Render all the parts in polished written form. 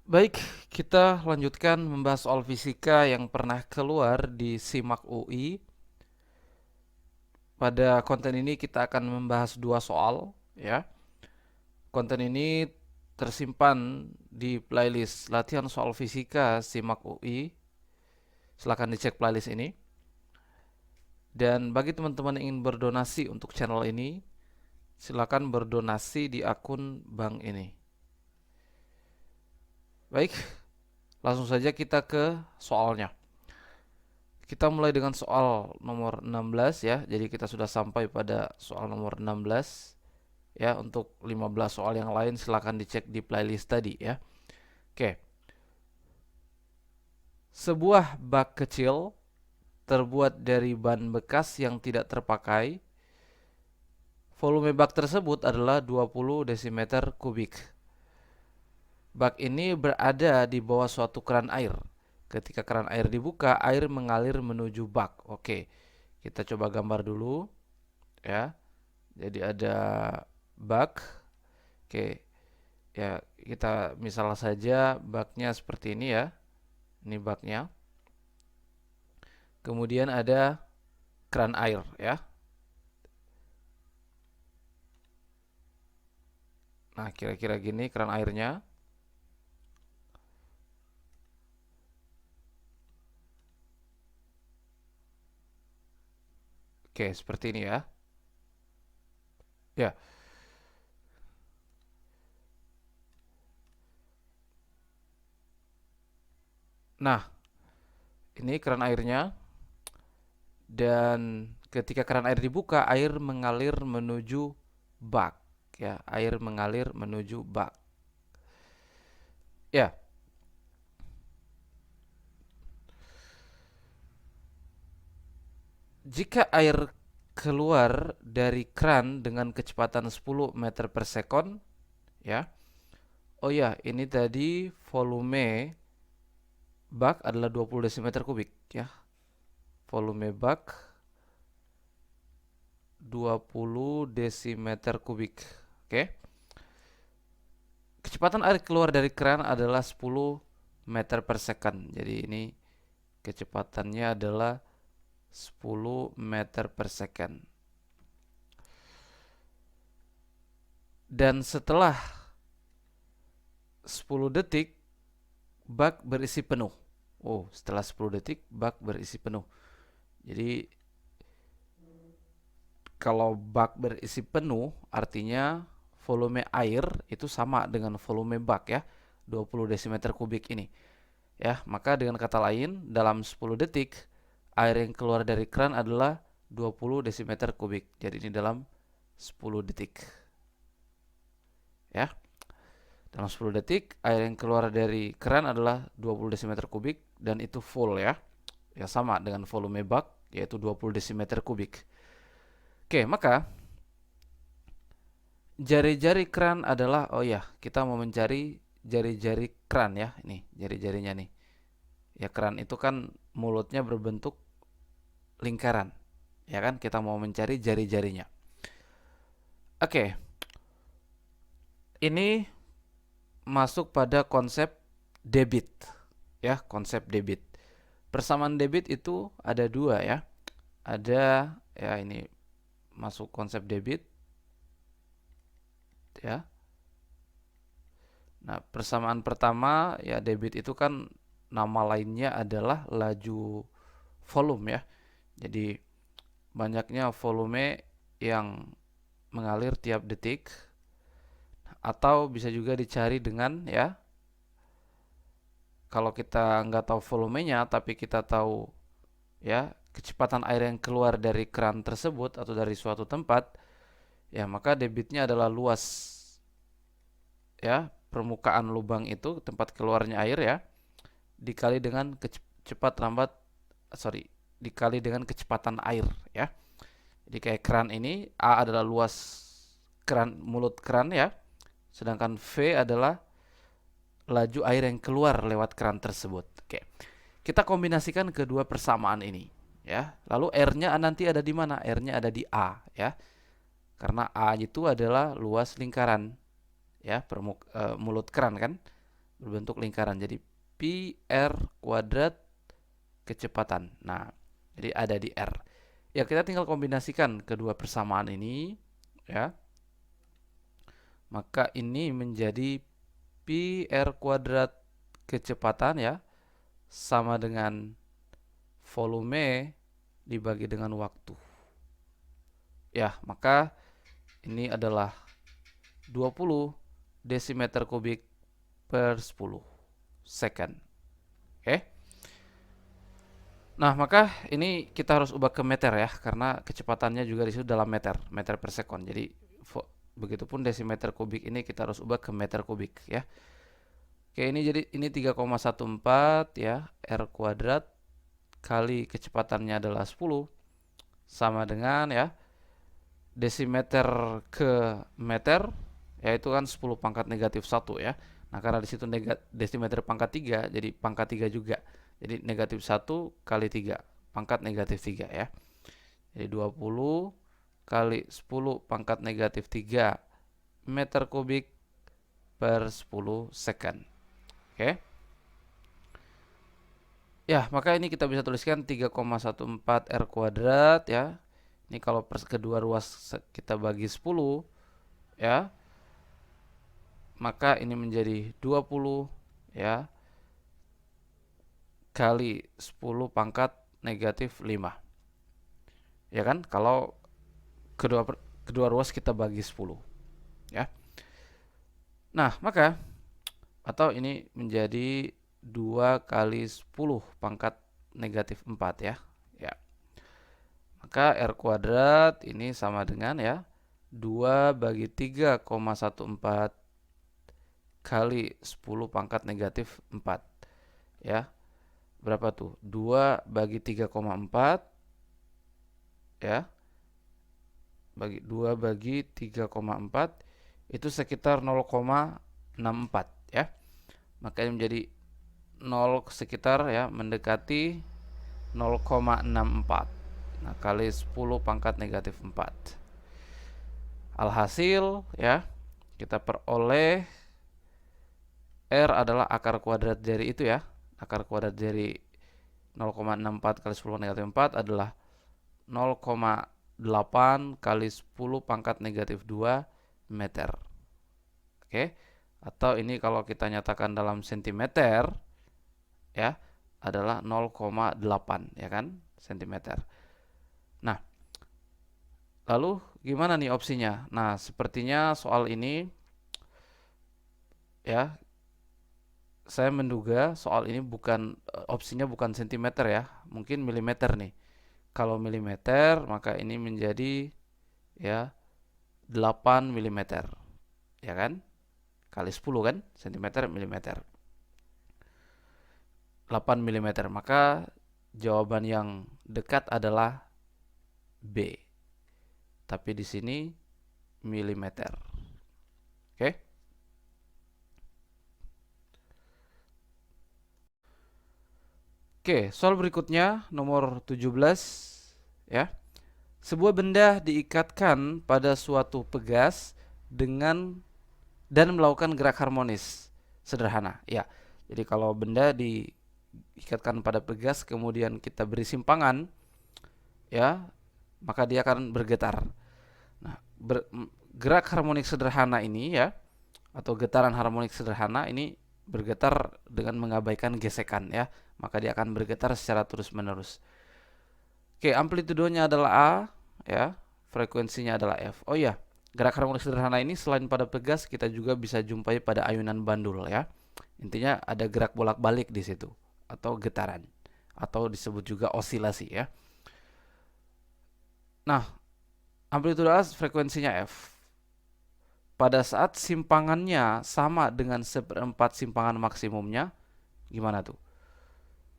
Baik, kita lanjutkan membahas soal fisika yang pernah keluar di SIMAK UI. Pada konten ini kita akan membahas dua soal, ya. Konten ini tersimpan di playlist latihan soal fisika SIMAK UI. Silahkan dicek playlist ini. Dan bagi teman-teman yang ingin berdonasi untuk channel ini, silakan berdonasi di akun bank ini. Baik, langsung saja kita ke soalnya. Kita mulai dengan soal nomor 16 ya. Jadi kita sudah sampai pada soal nomor 16 ya. Untuk 15 soal yang lain silahkan dicek di playlist tadi ya. Oke. Sebuah bak kecil terbuat dari ban bekas yang tidak terpakai. Volume bak tersebut adalah 20 desimeter kubik. Bak ini berada di bawah suatu keran air. Ketika keran air dibuka, air mengalir menuju bak. Oke. Kita coba gambar dulu ya. Jadi ada bak. Oke, ya kita misal saja baknya seperti ini ya. Ini baknya. Kemudian ada keran air ya. Nah, kira-kira gini keran airnya. Oke, seperti ini ya. Ya. Nah, ini keran airnya dan ketika keran air dibuka, air mengalir menuju bak ya. Air mengalir menuju bak. Ya. Jika air keluar dari keran dengan kecepatan 10 meter per sekon ya. Oh ya, ini tadi volume bak adalah 20 desimeter kubik ya. Volume bak 20 desimeter kubik. Oke. Kecepatan air keluar dari keran adalah 10 meter per second. Jadi ini kecepatannya adalah 10 meter per second. Dan setelah 10 detik bak berisi penuh. Oh, setelah 10 detik bak berisi penuh. Jadi kalau bak berisi penuh artinya volume air itu sama dengan volume bak ya, 20 desimeter kubik ini. Ya, maka dengan kata lain dalam 10 detik air yang keluar dari keran adalah 20 desimeter kubik. Jadi ini dalam 10 detik. Ya. Dalam 10 detik air yang keluar dari keran adalah 20 desimeter kubik dan itu full ya. Ya sama dengan volume bak yaitu 20 desimeter kubik. Oke, maka jari-jari keran adalah, oh ya, kita mau mencari jari-jari keran ya. Ini jari-jarinya nih. Ya keran itu kan mulutnya berbentuk lingkaran. Ya kan, kita mau mencari jari-jarinya. Oke, ini masuk pada konsep debit. Ya, konsep debit. Persamaan debit itu ada dua ya. Ada ya ini masuk konsep debit ya. Nah, persamaan pertama ya debit itu kan nama lainnya adalah laju volume ya. Jadi banyaknya volume yang mengalir tiap detik atau bisa juga dicari dengan ya kalau kita nggak tahu volumenya tapi kita tahu ya kecepatan air yang keluar dari keran tersebut atau dari suatu tempat ya maka debitnya adalah luas ya permukaan lubang itu tempat keluarnya air ya dikali dengan dikali dengan kecepatan air ya. Jadi kayak keran ini A adalah luas keran mulut keran ya, sedangkan V adalah laju air yang keluar lewat keran tersebut. Oke. Kita kombinasikan kedua persamaan ini ya. Lalu R-nya nanti ada di mana? R-nya ada di A ya. Karena A itu adalah luas lingkaran ya, mulut keran kan. berbentuk lingkaran. Jadi pi r kuadrat kecepatan. Nah, jadi ada di R. Ya, kita tinggal kombinasikan kedua persamaan ini, ya. Maka ini menjadi pi r kuadrat kecepatan, ya, sama dengan volume dibagi dengan waktu. Ya, maka ini adalah 20 desimeter kubik per 10 second. Oke. Nah, maka ini kita harus ubah ke meter ya, karena kecepatannya juga di situ dalam meter, meter per sekon. Jadi begitupun desimeter kubik ini kita harus ubah ke meter kubik ya. Oke, ini jadi ini 3,14 ya, R kuadrat kali kecepatannya adalah 10 sama dengan ya desimeter ke meter, yaitu kan 10 pangkat negatif 1 ya. Nah, karena di situ desimeter pangkat 3, jadi pangkat 3 juga. Jadi negatif 1 kali 3, pangkat negatif 3 ya. Jadi 20 kali 10 pangkat negatif 3 meter kubik per 10 second. Oke. Ya, maka ini kita bisa tuliskan 3,14 R kuadrat ya. Ini kalau kedua ruas kita bagi 10 ya, maka ini menjadi 20 ya kali 10 pangkat negatif 5. Ya kan? Kalau kedua ruas kita bagi 10 ya. Nah, maka atau ini menjadi 2 kali 10 pangkat negatif 4 ya. Ya. Maka R kuadrat ini sama dengan ya 2 bagi 3,14 kali 10 pangkat negatif 4 ya. Berapa tuh? 2 bagi 3,4 ya. 2 bagi 3,4 itu sekitar 0,64 ya. Maka ini menjadi 0 sekitar ya mendekati 0,64. Nah, kali 10 pangkat negatif 4. Alhasil ya, kita peroleh R adalah akar kuadrat dari itu ya. Akar kuadrat dari 0,64 kali 10 negatif 4 adalah 0,8 kali 10 pangkat negatif 2 meter. Oke. Atau ini kalau kita nyatakan dalam sentimeter ya, adalah 0,8 ya kan, sentimeter. Nah, lalu gimana nih opsinya? Nah, sepertinya soal ini ya, saya menduga soal ini bukan opsinya bukan sentimeter ya, mungkin milimeter nih. Kalau milimeter maka ini menjadi ya 8 milimeter. Ya kan? Kali 10 kan? Sentimeter milimeter. 8 milimeter. Maka jawaban yang dekat adalah B. Tapi di sini milimeter. Oke? Oke, soal berikutnya nomor 17 ya. Sebuah benda diikatkan pada suatu pegas dengan dan melakukan gerak harmonis sederhana. Ya. Jadi kalau benda diikatkan pada pegas kemudian kita beri simpangan ya, maka dia akan bergetar. Nah, gerak harmonik sederhana ini ya, atau getaran harmonik sederhana ini bergetar dengan mengabaikan gesekan ya, maka dia akan bergetar secara terus-menerus. Oke, amplitudonya adalah A ya, frekuensinya adalah F. Oh ya, gerak harmonik sederhana ini selain pada pegas kita juga bisa jumpai pada ayunan bandul ya. Intinya ada gerak bolak-balik di situ atau getaran atau disebut juga osilasi ya. Nah, amplitudo A frekuensinya F. Pada saat simpangannya sama dengan 1/4 simpangan maksimumnya, gimana tuh?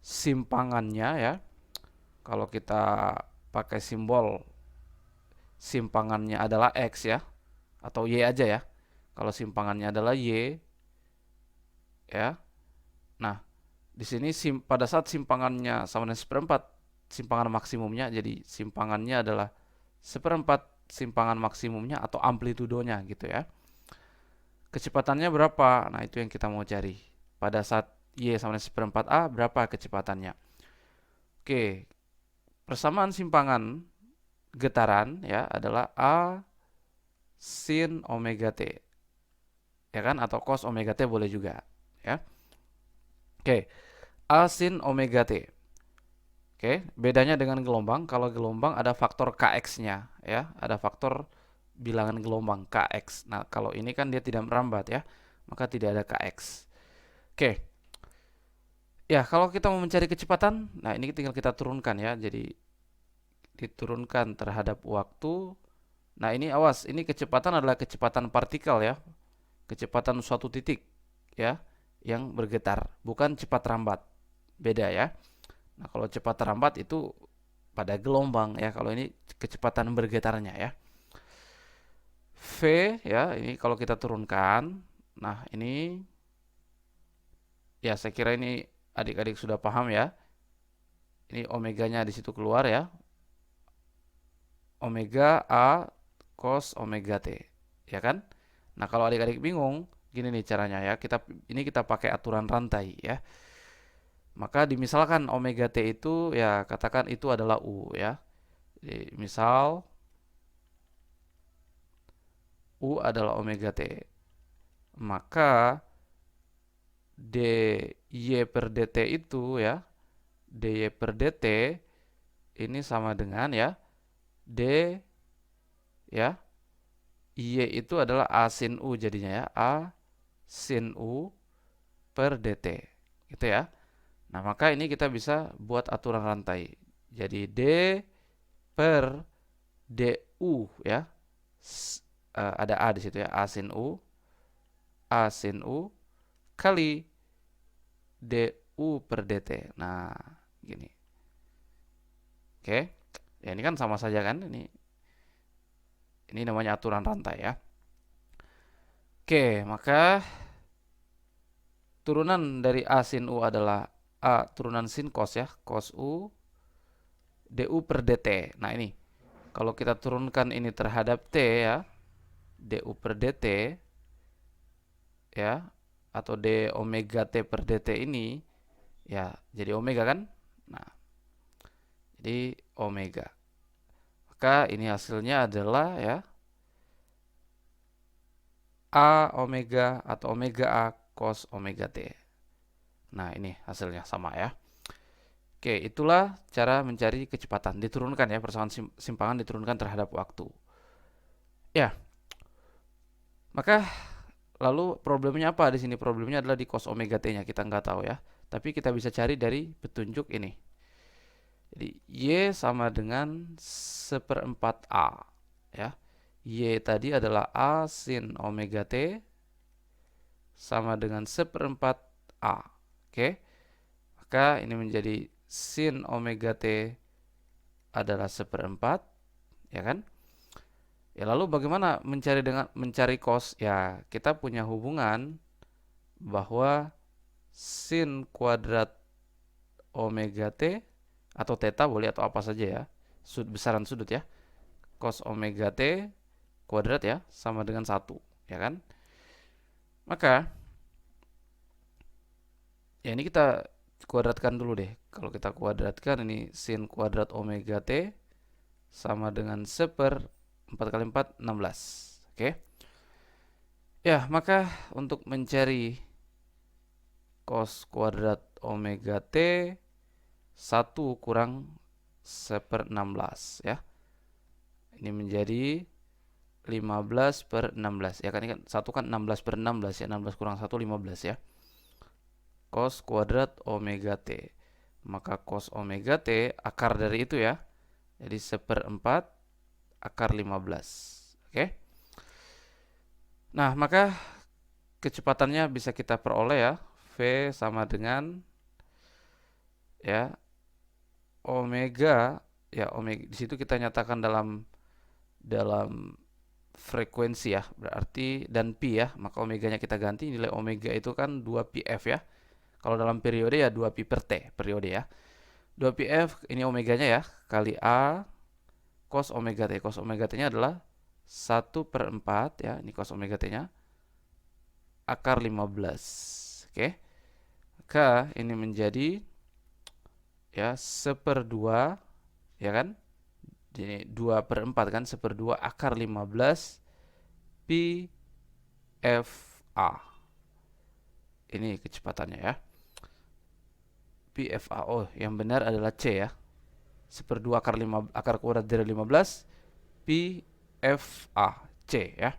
Simpangannya ya, kalau kita pakai simbol simpangannya adalah X ya, atau Y aja ya. Kalau simpangannya adalah Y ya. Nah, di sini pada saat simpangannya sama dengan 1/4 simpangan maksimumnya, jadi simpangannya adalah 1/4 simpangan maksimumnya atau amplitudonya gitu ya. Kecepatannya berapa? Nah, itu yang kita mau cari pada saat Y sama dengan 1/4 A berapa kecepatannya. Oke, persamaan simpangan getaran ya adalah A sin omega T. Ya kan, atau cos omega T boleh juga, ya. Oke, A sin omega T. Oke, bedanya dengan gelombang, kalau gelombang ada faktor Kx-nya ya, ada faktor bilangan gelombang Kx. Nah, kalau ini kan dia tidak merambat ya, maka tidak ada Kx. Oke. Ya, kalau kita mau mencari kecepatan, nah ini tinggal kita turunkan ya. Jadi diturunkan terhadap waktu. Nah, ini awas, ini kecepatan adalah kecepatan partikel ya. Kecepatan suatu titik ya yang bergetar, bukan cepat rambat. Beda ya. Nah, kalau cepat rambat itu pada gelombang ya. Kalau ini kecepatan bergetarnya ya. V ya, ini kalau kita turunkan. Nah, ini ya saya kira ini adik-adik sudah paham ya. Ini omeganya di situ keluar ya. Omega A cos omega T. Ya kan? Nah, kalau adik-adik bingung, gini nih caranya ya. Kita pakai aturan rantai ya. Maka dimisalkan omega T itu ya katakan itu adalah U ya. Jadi, misal U adalah omega T. Maka dy per dt itu ya, dy per dt ini sama dengan ya d ya, y itu adalah a sin u jadinya ya, a sin u per dt gitu ya. Nah, maka ini kita bisa buat aturan rantai. Jadi d per du ya, ada a di situ ya, a sin u kali du per dt. Nah, gini. Oke. Ya, ini kan sama saja kan? Ini namanya aturan rantai ya. Oke, maka turunan dari a sin u adalah a turunan sin cos ya, cos u du per dt. Nah, ini kalau kita turunkan ini terhadap t ya, du per dt ya, atau d omega t per dt ini ya jadi omega kan. Nah, jadi omega. Maka ini hasilnya adalah ya a omega atau omega a cos omega t. Nah, ini hasilnya sama ya. Oke, itulah cara mencari kecepatan. Diturunkan ya, persamaan simpangan diturunkan terhadap waktu. Ya. Maka lalu problemnya apa di sini? Problemnya adalah di cos omega t-nya, kita nggak tahu ya. Tapi kita bisa cari dari petunjuk ini. Jadi Y sama dengan 1/4 A ya. Y tadi adalah A sin omega T sama dengan 1/4 A. Oke. Maka ini menjadi sin omega T adalah 1/4 ya kan? Ya, lalu bagaimana mencari cos? Ya, kita punya hubungan bahwa sin kuadrat omega T atau theta boleh atau apa saja ya, besaran sudut ya, cos omega T kuadrat ya sama dengan 1 ya kan. Maka ya ini kita kuadratkan dulu deh. Kalau kita kuadratkan ini sin kuadrat omega T sama dengan 1/4 kali 4 16. Oke. Ya, maka untuk mencari cos kuadrat omega T 1 kurang 1/16 ya. Ini menjadi 15/16 ya kan, ini kan 1 kan 16/16 ya, 16 kurang 1 15 ya. Cos kuadrat omega T. Maka cos omega T akar dari itu ya. Jadi 1/4 akar 15. Oke. Nah, maka kecepatannya bisa kita peroleh ya. V sama dengan ya omega ya, omega di situ kita nyatakan dalam frekuensi ya, berarti dan pi ya, maka omeganya kita ganti, nilai omega itu kan 2πf ya. Kalau dalam periode ya 2pi per t periode ya. 2πf ini omeganya ya, kali A cos omega T. Cos omega T-nya adalah 1/4 ya, ini cos omega T-nya akar 15. Oke. maka ini menjadi ya 1/2, ya kan? Jadi 2/4 kan, 1/2 akar 15 pi FA. Ini kecepatannya ya. Pi FA. Oh, yang benar adalah C ya. 1/2 akar kuadrat dari 15 pi FA. C ya.